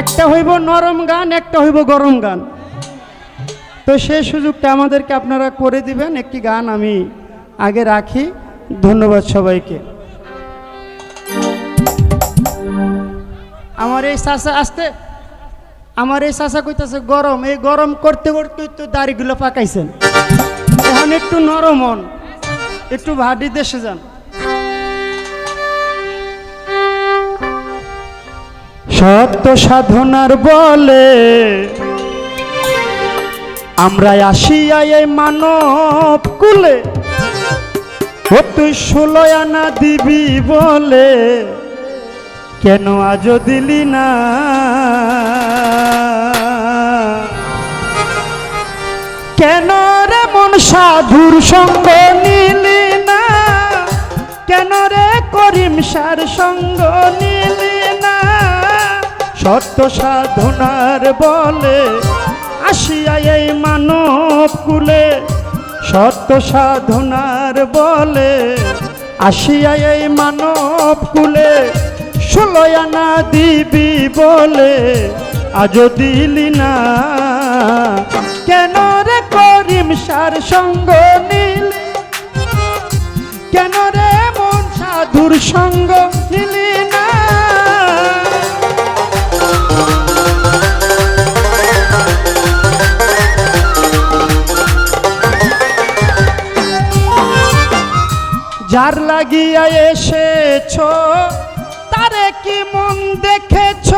একটা হইব নরম গান, একটা হইব গরম গান। তো সেই সুযোগটা আমাদেরকে আপনারা করে দিবেন। একটি গান আমি আগে রাখি। ধন্যবাদ সবাইকে। আমার এই চাচা আসতে, আমার এই চাচা কইতাছে গরম, এই গরম করতে করতে তো দাড়িগুলো পাকাইছেন, এখন একটু নরম হন, একটু ভাটি দেশে যান। সত্য সাধনার বলে আমরা আসিয়া এই মানব কুলে, ও তুই 16 আনা দিবি বলে কেন আজও দিলি না? কেন রে মন সাধুর সঙ্গ নিলি না? কেন রে করিম সার সঙ্গ নিলি না? সত্য সাধনার বলে আসিয়া এই মানব কুলে, সত্য সাধনার বলে আসিয়া এই মানব কুলে, 16 আনা দিবি বলে আজও দিলি না? কেন রে করিম সার সঙ্গ নিলি, কেন রে মন সাধুর সঙ্গ নিলি না? যার লাগিয়া এসেছ তারে কি মন দেখেছ?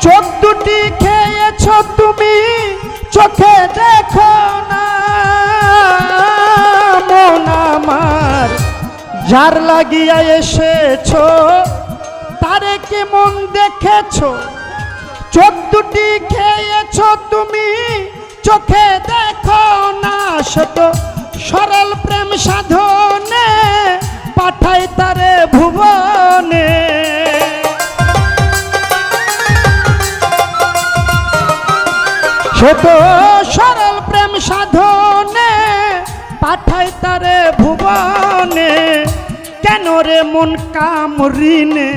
চোখ দুটি খেয়েছ তুমি, চোখে দেখো না মন আমার। যার লাগিয়া এসেছ তারে কি মন দেখেছ? চোখ দুটি খেয়েছ তুমি, চোখে দেখো না। শত সরল প্রেম সাধনে পাঠাই তারে ভুবনে, শত সরল প্রেম সাধনে পাঠাই তারে ভুবনে। কেন রে মন কামরিনে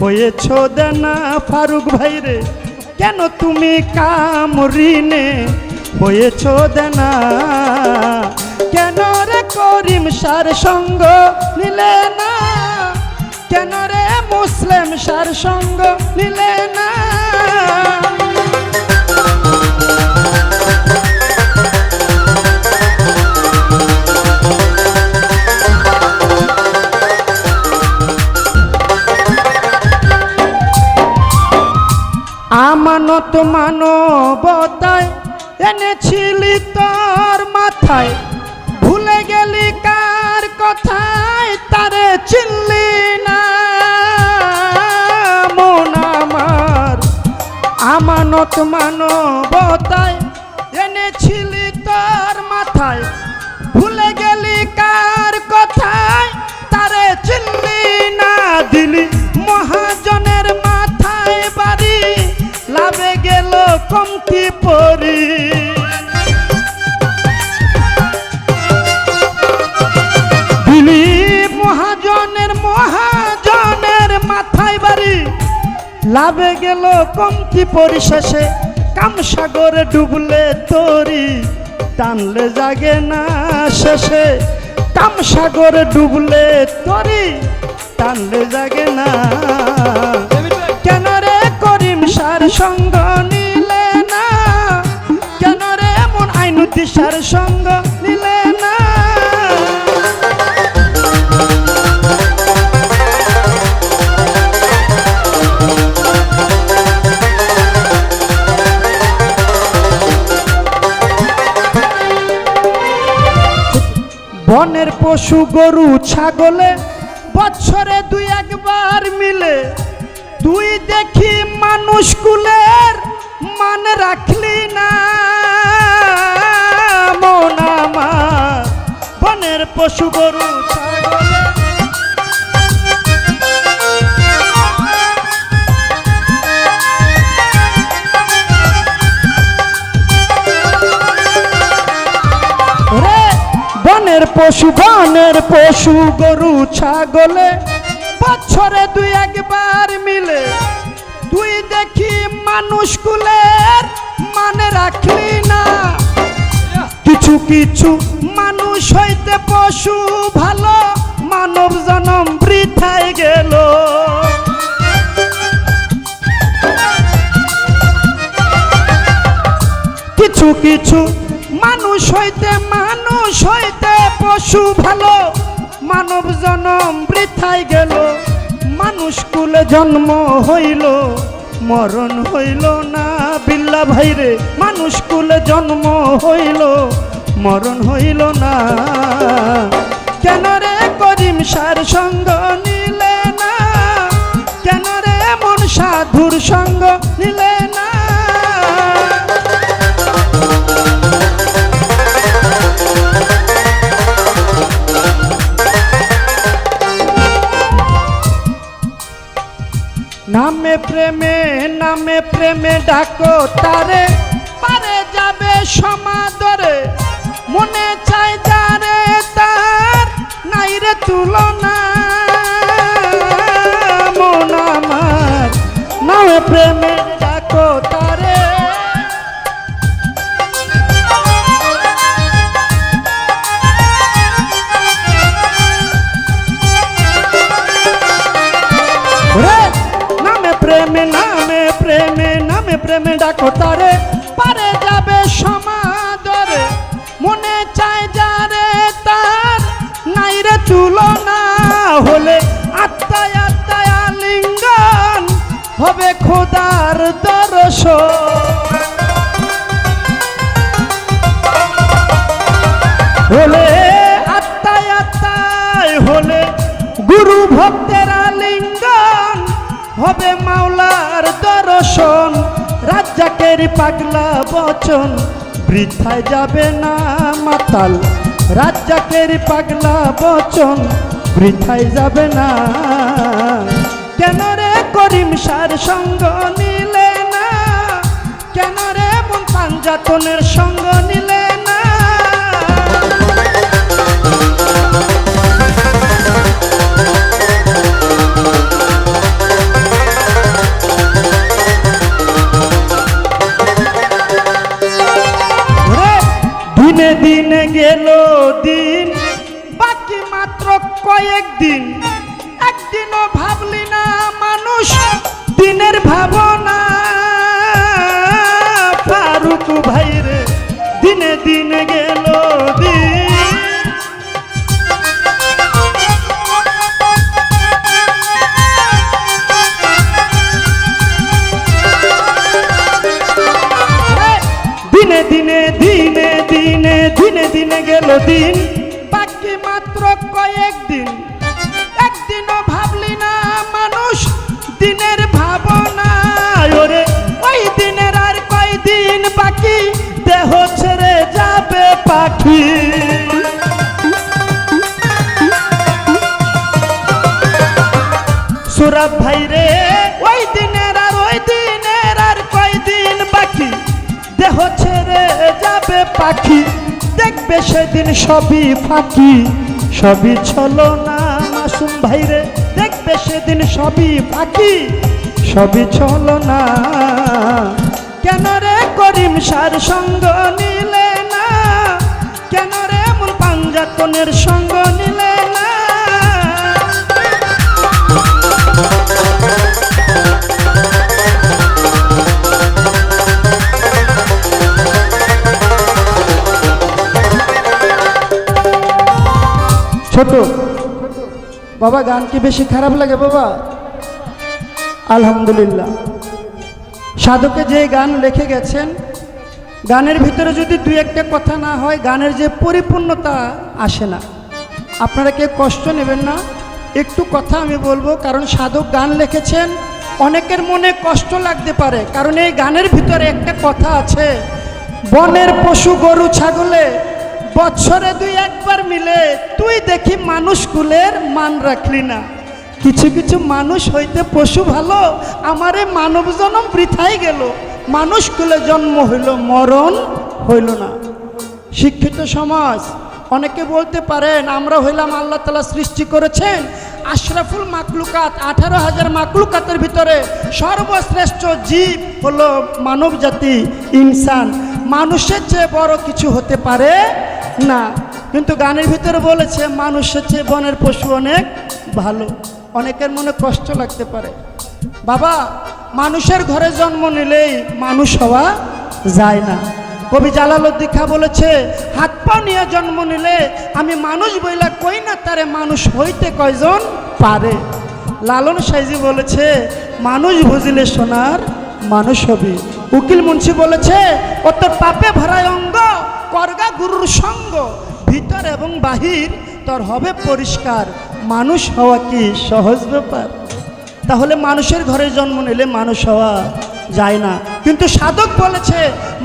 হয়েছ দেনা ফারুক ভাই রে? কেন তুমি কামরিনে হয়েছ দেনা? কেন রে করিম সার সঙ্গ নিলে না? কেন রে মুসলিম সার সঙ্গ নিলে না? আমানত মানবতায় এনেছিলি তোর মাথায়, ভুলে গেলি কার কথায় তারে চিনলি না মন আমার। আমানত মানবতায় এনেছিলি তোর মাথায়, ভুলে গেলি কার কথায় তারে চিনলি না। দিলি মহাজনের মাথায় বাড়ি, লাভে গেল কমতি পরি। দিলি মহাজনের মাথায় বাড়ি, লাভে গেল কমতি পরিশেষে কামসাগরে ডুবলে তরি, টানলে জাগে না শেষে। কামসাগরে ডুবলে তরি, টানলে জাগে না। কেন রে করিম সার সঙ্গ নিলে না? কেন রে মন আইনুদ্দিন সার সঙ্গ নিলে না? বনের পশু গরু ছাগলে বছরে 2-1 মিলে, তুই দেখি মানুষ কুলের মান রাখলি না মন আমার। বনের পশু গরু ছাগলে বনের পশু গরু ছাগলে বছরে 2-1 মিলে, তুই দেখি মানুষ কুলের মানে রাখলি না। কিছু কিছু মানুষ হইতে পশু ভালো, মানব জনম বৃথায় গেল। কিছু কিছু মানুষ হইতে পশু ভালো, মানব জনম বৃথায় গেল। মানুষ কুলে জন্ম হইল, মরণ হইল না। বিল্লা ভাইরে, মানুষ কুলে জন্ম হইল, মরণ হইল না। কেন রে করিম সার সঙ্গ নিলে না? কেন রে মন সাধুর সঙ্গ নিলে না? নামে প্রেমে ডাকো তারে, পারে যাবে সমাদরে। মনে চাই যারে তার নাই রে তুলনা। মন আমার নামে প্রেমে ডাকো তারে। নামে প্রেমে ডাকো তারে, পারে যাবে সমাদরে। মনে চায় যারে তার নাই রে তুলনা। হলে আত্মায় আত্মায় আলিঙ্গন হবে খোদার দর্শন। হলে আত্মায় আত্মায় হলে গুরু ভক্তের আলিঙ্গন হবে মাওলার দর্শন। রাজ্জাকের পাগলা বচন বৃথায় যাবে না মাতাল। রাজ্জাকের পাগলা বচন বৃথায় যাবে না। কেন রে করিম সার সঙ্গ নিলে না? কেন রে মন পাঞ্জাতনের সঙ্গ নিলে না? দিনে দিনে গেল দিন, বাকি মাত্র কয়েকদিন। একদিনও ভাবলি না মানুষ দিনের ভাবনা। ফারুক ভাইরে, দিনে দিনে গেল দিন। দিনে দিনে দিনে দিনে দিনে দিনে গেল দিন, বাকি মাত্র কয়েকদিন। একদিনও ভাবলি না মানুষ দিনের ভাবনা। ওরে ওই দিনের আর কয়দিন বাকি, দেহ ছেড়ে যাবে পাখি। সুরাব ভাইরে, ওই দিনের আর কয়দিন বাকি, দেহ ছেড়ে যাবে পাখি। দেখবে সেদিন সবই ফাঁকি, সবই ছলনা। মাসুম ভাইরে, দেখবে সেদিন সবই ফাঁকি, সবই ছলনা। কেন রে করিম সার সঙ্গ নিলে না? কেন রে মন পাঞ্জাতনের সঙ্গ নিলে না? ছোট বাবা, গান কি বেশি খারাপ লাগে বাবা? আলহামদুলিল্লাহ। সাধকে যে গান লিখে গেছেন, গানের ভিতরে যদি দুই একটা কথা না হয়, গানের যে পরিপূর্ণতা আসে না। আপনারা কেউ কষ্ট নেবেন না, একটু কথা আমি বলবো। কারণ সাধক গান লিখেছেন, অনেকের মনে কষ্ট লাগতে পারে। কারণ এই গানের ভিতরে একটা কথা আছে, বনের পশু গরু ছাগলে বছরে দুই একবার মিলে, তুই দেখি মানুষ কুলের মান রাখলি না। কিছু কিছু মানুষ হইতে পশু ভালো, আমারে মানব জন্ম বৃথাই গেল। মানুষ কুলে জন্ম হইল, মরণ হইল না। শিক্ষিত সমাজ অনেকে বলতে পারেন আমরা হইলাম আল্লাহ তাআলা সৃষ্টি করেছেন আশরাফুল মাকলুকাত, 18,000 মাকলুকাতের ভিতরে সর্বশ্রেষ্ঠ জীব হলো মানব জাতি, ইনসান। মানুষের চেয়ে বড় কিছু হতে পারে না। কিন্তু গানের ভিতরে বলেছে মানুষের চেয়ে বনের পশু অনেক ভালো। অনেকের মনে কষ্ট লাগতে পারে, বাবা মানুষের ঘরে জন্ম নিলেই মানুষ হওয়া যায় না। কবি জালালউদ্দিন খাঁ বলেছে হাত পা নিয়ে জন্ম নিলে আমি মানুষ বইলা কই না তারে মানুষ হইতে কয়জন পারে। লালন সাইজি বলেছে মানুষ বুঝিলে সোনার মানুষ হবি। উকিল মুন্সি বলেছে ও তোর পাপে ভরায় অঙ্গ, করগা গুরুর সঙ্গ, ভিতর এবং বাহির তোর হবে পরিষ্কার। মানুষ হওয়া কি সহজ ব্যাপার? তাহলে মানুষের ঘরে জন্ম নিলে মানুষ হওয়া যায় না। কিন্তু সাধক বলেছে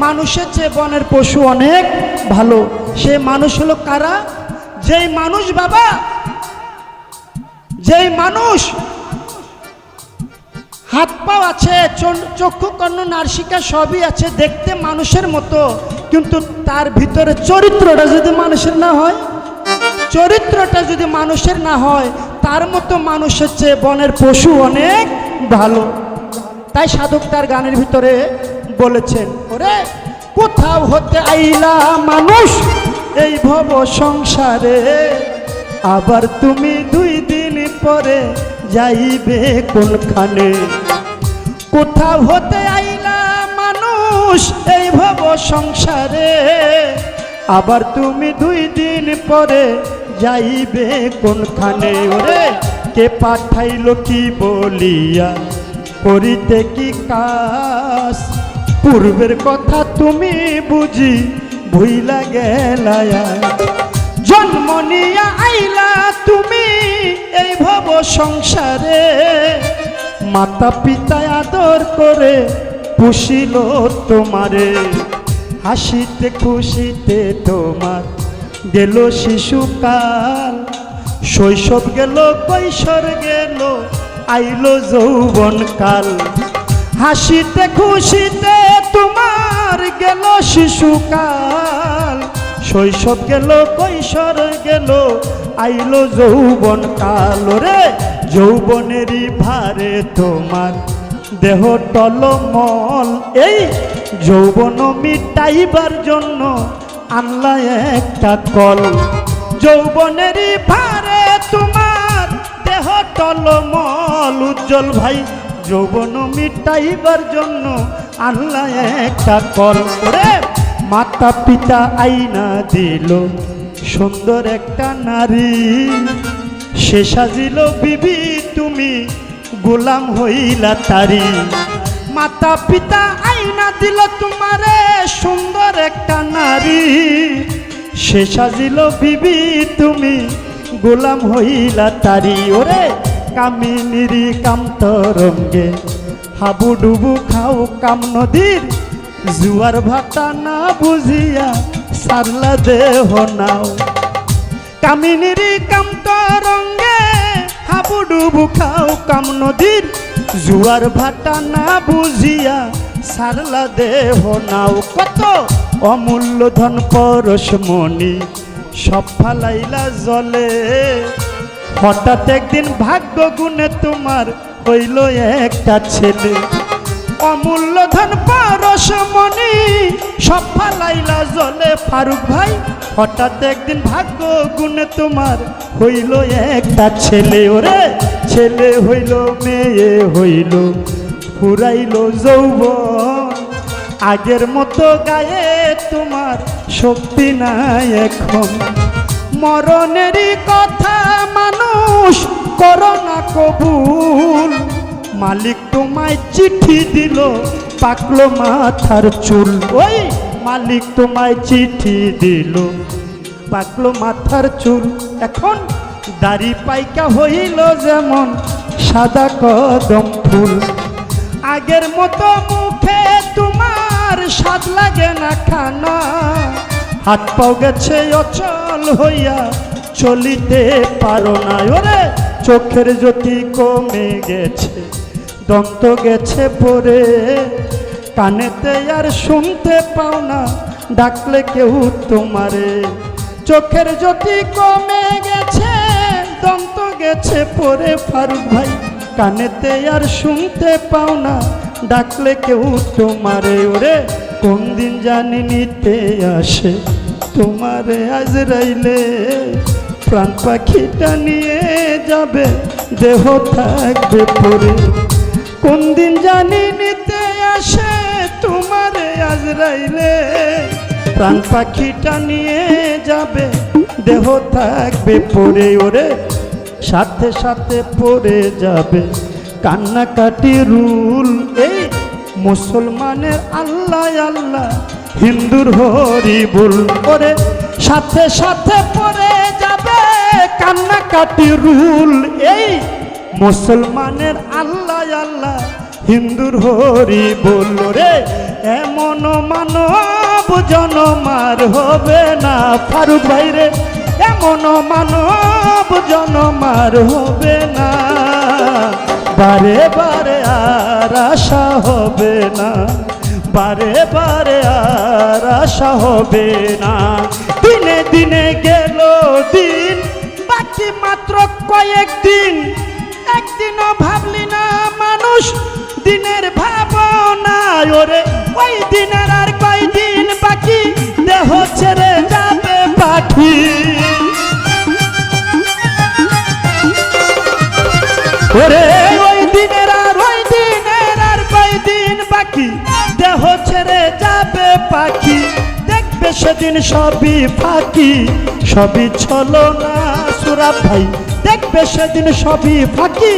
মানুষের চেয়ে বনের পশু অনেক ভালো। সে মানুষ হলো কারা? যেই মানুষ বাবা, যেই মানুষ হাত পাও আছে, চক্ষু কর্ণ নাসিকা সবই আছে, দেখতে মানুষের মতো, কিন্তু তার ভিতরে চরিত্রটা যদি মানুষের না হয়, চরিত্রটা যদি মানুষের না হয়, তার মতো মানুষের চেয়ে বনের পশু অনেক ভালো। তাই সাধক তার গানের ভিতরে বলেছেন ওরে কোথাও হতে আইলা মানুষ এই ভব সংসারে, আবার তুমি 2 দিন পরে যাইবে কোনখানে। কোথাও হতে আইলা মানুষ এই ভব সংসারে, আবার তুমি 2 দিন পরে যাইবে কোনখানে। ওরে কে পাঠাইলো কি বলিয়া করিতে কি কাজ, পূর্বের কথা তুমি বুঝি ভুইলা গেলা। জন্ম নিয়া আইলা তুমি এই ভব সংসারে, মাতা পিতা আদর করে পুষিল তোমারে। হাসিতে খুশিতে তোমার গেল শিশুকাল, শৈশব গেল কৈশোর গেল আইলো যৌবন কাল। হাসিতে খুশিতে তোমার গেল শিশুকাল, শৈশব গেল কৈশোর গেল আইলো যৌবন কাল। রে যৌবনেরই ভারে তোমার দেহ টলমল, এই যৌবন মিটাইবার জন্য আনলা একটা কল। যৌবনেরই ভারে তোমার দেহ টলমল, উজ্জ্বল ভাই যৌবন মিটাইবার জন্য আনলা একটা কল। রে মাতা পিতা আইনা দিল সুন্দর একটা নারী, সে সাজিল বিবি তুমি গোলাম হইলা তারি। মাতা পিতা আইনা দিল তোমারে সুন্দর একটা নারী, সে সাজিল বিবি তুমি গোলাম হইলা তারি। ওরে কামিনীরি কামতরঙ্গে হাবুডুবু খাও কাম নদীর, জুয়ার ভাটা না বুঝিয়া সারলা দেহ নাও। কামিনীরি কামতরঙ্গে হাবুডুবু খাও কাম নদীর, জুয়ার ভাটা না বুঝিয়া সারলা দেহ নাও। কত অমূল্য ধন পরশমণি সব ফালাইলা জলে, হঠাৎ একদিন ভাগ্য গুণে তোমার হইল একটা ছেলে। অমূল্য ধন পরশমণি সব ফালাইলা জলে, ফারুক ভাই হঠাৎ একদিন ভাগ্য গুণে তোমার হইল একটা ছেলে। ওরে ছেলে হইল মেয়ে হইল ফুরাইল যৌবন, আগের মতো গায়ে তোমার শক্তি নাই এখন। মরণেরই কথা মানুষ করো না কবুল, মালিক তোমায় চিঠি দিল পাকলো মাথার চুল। ওই মালিক তোমায় চিঠি দিল পাকলো মাথার চুল, এখন দাড়ি পাইকা হইল যেমন সাদা কদম ফুল। আগের মতো মুখে তোমার স্বাদ লাগে না খানা, হাত পাও গেছে অচল হইয়া চলিতে পারো না। ওরে চোখের জ্যোতি কমে গেছে দন্ত গেছে পরে, কানেতে আর শুনতে পাও না ডাকলে কেউ তোমারে। চোখের জ্যোতি কমে গেছে, দন্ত গেছে পরে ফারুক ভাই, কানেতে আর শুনতে পাও না, ডাকলে কেউ তোমারে। ওরে কোন দিন জানি নিতে আসে তোমারে আজরাইলে, প্রাণ পাখিটা নিয়ে যাবে, দেহ থাকবে পরে। কোন দিন জানি নিতে আসে তোমারে আজরাইলে, প্রাণ পাখিটা নিয়ে যাবে, দেহ থাকবে পরে। ওরে সাথে সাথে পড়ে যাবে কান্নাকাটি রুল। এই মুসলমানের আল্লাহ আল্লাহ, হিন্দুর হরি বল। ওরে সাথে সাথে পড়ে যাবে কান্নাকাটি রুল। এই মুসলমানের আল্লাহ আল্লাহ, হিন্দুর হরি বল। রে এমন মানব জনমার হবে না ফারুক ভাই রে, এমন মানব জনমার হবে না, বারে বারে আর আশা হবে না, বারে বারে আর আশা হবে না। দিনে দিনে গেল দিন, বাকি মাত্র কয়েকদিন, একদিনও ভাবলি না মানুষ দিনের ভাবনা। ওরে ওই দিনের আর কয়দিন বাকি, দেহ ছেড়ে যাবে পাখি। ওরে ওই দিনের আর কয়দিন বাকি, দেহ ছেড়ে যাবে পাখি। দেখবে সেদিন সবই ফাঁকি, সবই ছলনা সুরাব ভাই, দেখবে সেদিন সবই ফাঁকি,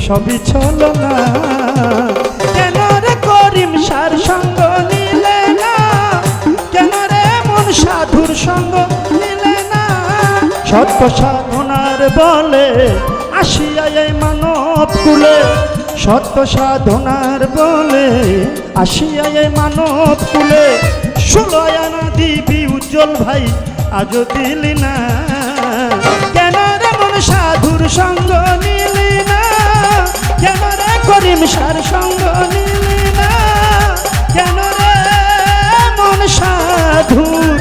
সবই ছলনা। কেন রে করিম সার সঙ্গ নিলে না, কেন রে মন সাধুর সঙ্গ নিলে না, সত্য সাধনার বলে আসিয়া এই মানব কুলে, সত্য সাধনার বলে আসিয়া এই মানব কুলে। 16 আনা দিবি উজ্জ্বল ভাই, আজও দিলি না, কেন রে মন সাধুর সঙ্গ নিলি না, কেন রে করিম সার সঙ্গ নিলি না, কেন রে মন সাধুর